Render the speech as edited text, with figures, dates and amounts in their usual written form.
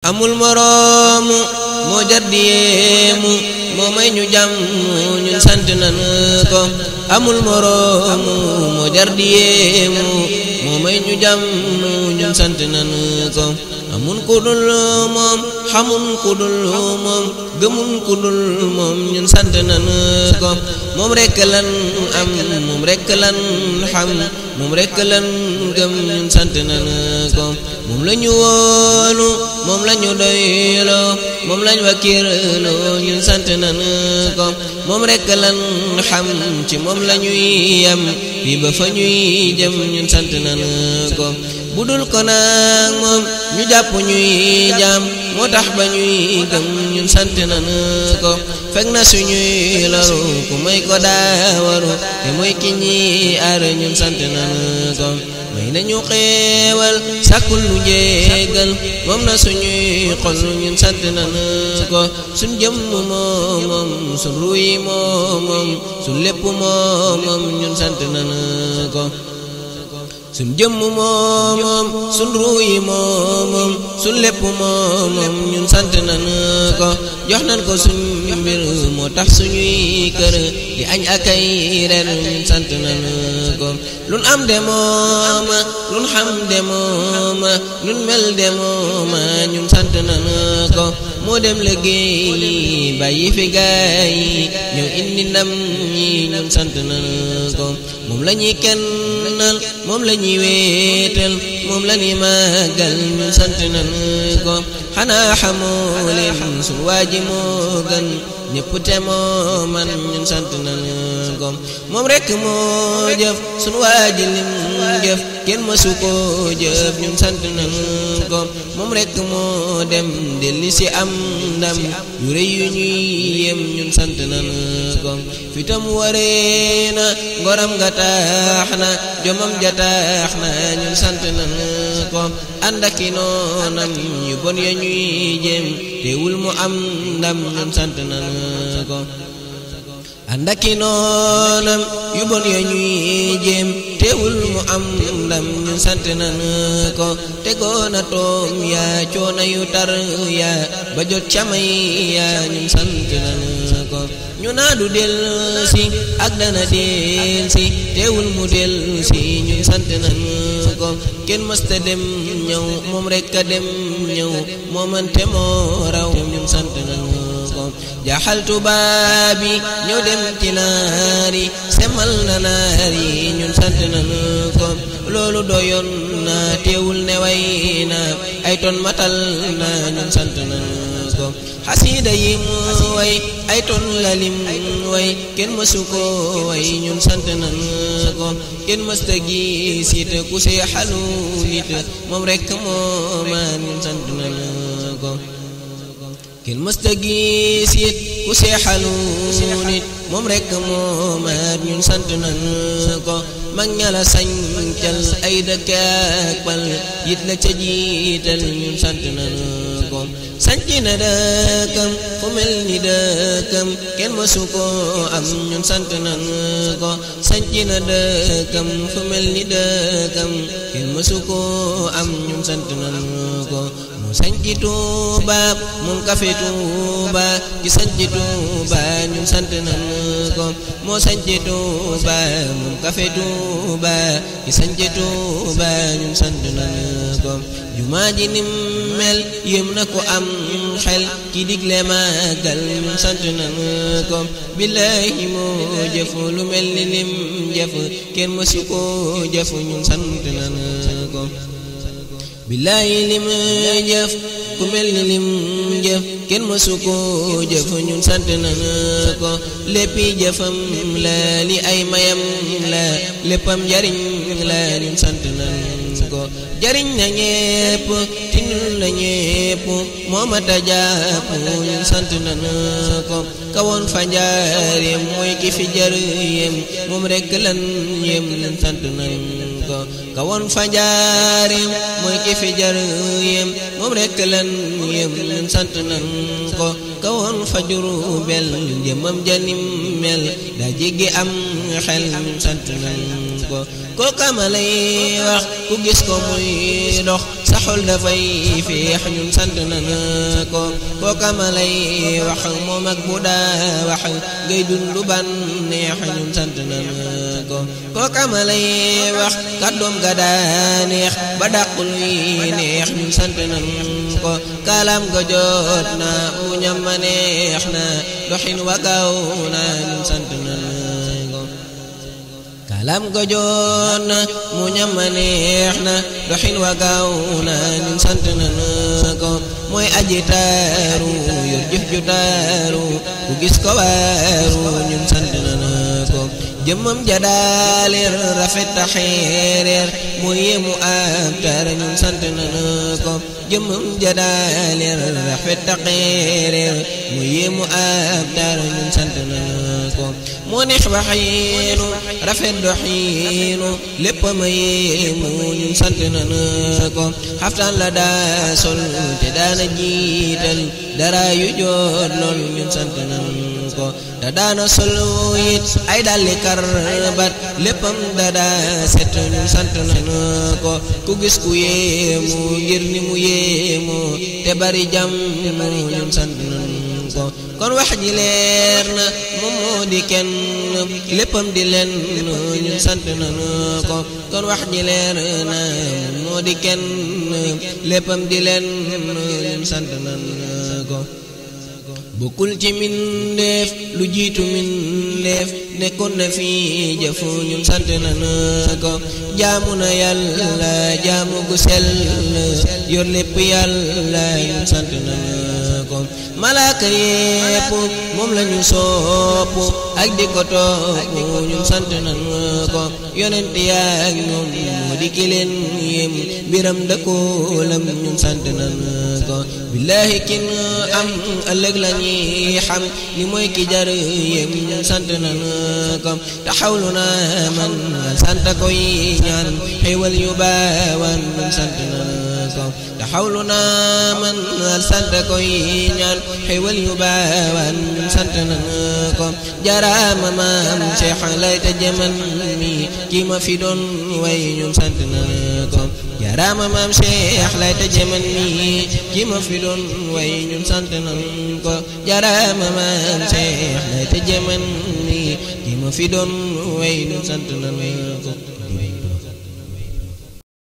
amul moroomu moo jar di yéemu moo may ñu jàmm ñun sant nañu ko amul moroomu moo jar di yéemu moo may ñu jàmm ñun sant nañu ko amun ku dul moom xamun ku dul moom gëmun ku dul moom ñun sant nañu ko moom rekk lan am moom rekk lan xam moom rekk lan gëm ñun sant nañu ko moom la ñu wóolu moom la ñu doyloo moom lañ wakiirloo ñun sant nañu ko moom rekk lan xam ci moom la ñuy yam fii ba fa ñuy jëm ñun sant nañu ko budul ko nag moom ñu jàpp ñuy jaam moo tax ba ñuy gëm ñun sant nañu ko fekk na suñuy loru ku may ko daawaru te mooy ki ñi aar ñun sant nañu ko may nañu xéewal sàkkul lu njéegal moom na suñuy xol ñun sant nañu ko suñ jëmm moom suñ ruuy moom suñ lépp moom ñun sant nañu ko suñ jëmm moom suñ ruuy moom suñ lépp moom ñun sant nañu ko jox nañ ko suñ mbir moo tax suñuy kër di añ ak ay reer ñun sant nañu ko lun am de mooma lun xam de mooma lun mel de mooma ñun sant nañu ko moo dem liggéey bàyyi fi gaay ñëw indi ndam ñi ñun sant nañu ko moom la ñuy kennal moom la ñuy wéetal moom la ñuy màggal ñun sant nañu ko xanaa xamoo leen suñu waa ji moo gën ñëpp te moo man ñun sant nañu ko moom rekk moo jëf suñu waa ji lim jëf kenn mësu ko jëf ñun sant nañu ko moom rekk moo dem delli si am ndam yu rëy yu ñuy yem ñun sant nañu ko fitam waree na ngoram nga taax na jomam ja taax na ñun sant nañu ko ànd ak i noonam yu bon ya ñuy jéem teewul mu am ndam ñun sant nañu ko ànd ak i noonam yu bon ya ñuy jéem teewul mu am ndam ñun sant nañu ko tegoona toom yaa coona yu tar yaa ba jot camay yaa ñun sant nañu ko ñu naa du del si ak dana del si teewul mu del si ñun sant nañu ko kenn mësta dem ñëw moom rekk a dem ñëw moomante moo raw ñun sant nañu ko jaaxal tubaab yi ñëw dem ci naar yi semal na naar yi ñun sant nañu ko loolu doyoon na teewul ne way na ay ton matal na ñun sant nañu ko xasiida yi mu way ay ton la lim way kenn mësu ko way ñun sant nañu ko kenn mësta gis it ku seexalu nit moom rekk moo man ñun sant nañu ko kenn mësta gis it ku seexalu nit moom rekk moo man ñun sant nañu ko mag ña la sañcal ay dëkk ak pal yit la ca jiital ñun sant nañu ko sanc na dëkkam fu mel ni dëkkam kenn mësu ko am ñun sant nañu ko sanc na dëkkam fu mel ni dëkkam kenn mësu ko am ñun sant nañu ko mu sanc Tuuba moom kafe Tuuba ci sanc Tuuba ñun sant nañu ko moo sanc Tuuba moom kafe Tuuba ci sanc Tuuba ñun sant nañu ko jumaa ji nim mel yëm na ko am xel ki digle màggal ñun sant nañu ko billaahi moo jëf lu mel ni lim jëf kenn mësu ko jëf ñun sant nañu ko billaahi lim jëf ku mel ni lim jëf kenn mësu ko jëf ñun sant nañu ko léppi jëfam la li ay mayam la léppam njariñ la ñun sant nañu ko jariñ na ñépp tinul na ñépp moo mata jàpp ñun sant nañu ko kawoon fa njaareem mooy ki fi jar yem moom rekk lan yem ñun sant nañu ko ko ka woon fa njaareem mooy ki fi jar yem moom rekk lan yem ñun sant nan ko ka woon fa Jurbel jëmam janim mel daa jéggi am xel ñun sant nan ko kooka ma lay wax ku gis ko muy dox sa xol dafay féex ñun sant nan ko kooka ma lay wax moom ak bu daa wax ngay dundu bànneex ñun sant nan ko kooka ma lay wax kàddoom ga daa neex ba dàqul yi neex ñun sant nan ko kalam ga jot na mu ñam ma neex na doxin wa gaaw na ñun sant nan ko kalam ga jot na mu ñam ma neex na doxin wa gaaw na ñun sant nan ko mooy aji taaru yor jëf ju taaru ku gis ko waaru ñun sant nan ko jëmmam jadaalir rafet ta xeereer mu yemu ab tar ñun sant nan ko jëmmam jadaalir rafet ta xeereer mu yemu ab tar ñun sant nan ko moo neex waxiinu rafet doxiinu lépp ma yemu ñun sant nan ko xaftaan la daa sol te daana jiital dara yu joot lool ñun sant nan ko da daana sol it ay dalli karbat léppam da daa set ñun sant nan ko ku gis ku yéemu ngir ni mu yéemu te bari jàmm ñun sant nan ko kon wax ji leer na moom moo di kenn léppam di leen ñun sant nan ko kon wax ji leer na moom moo di kenn léppam di leen ñun sant nan ko bokkul ci mindeef lu jiitu mindeef nekkoon na fi jëfu ñun sant nan ko jaamu na yàlla jaamu gu sell yor lépp yàlla ñun sant nan ko malaaka yépp moom lañu sopp ak di ko topp ñun sant nan ko yonent yaak ñoom moo di ki leen yem biram dëkkoolam ñun sant nan ko billahi kin am ëllëg lañuy xam ni mooy ki jar yem ñun sant nan ko taxawlu na man sant koy ñaan xéewal yu baawaan ñun sant nan ko taxawlu na man sant koy ñaan xéewal yu baawaan ñun sant nan ko jaraama maam Cheikh lay ta jaman mi ki ma fi doon way ñun sant nan ko jaraama maam Cheikh lay ta jaman mi ki ma fi doon way ñun sant nan ko jaraama maam Cheikh lay ta jaman mi ki ma fi doon way ñun sant nan ko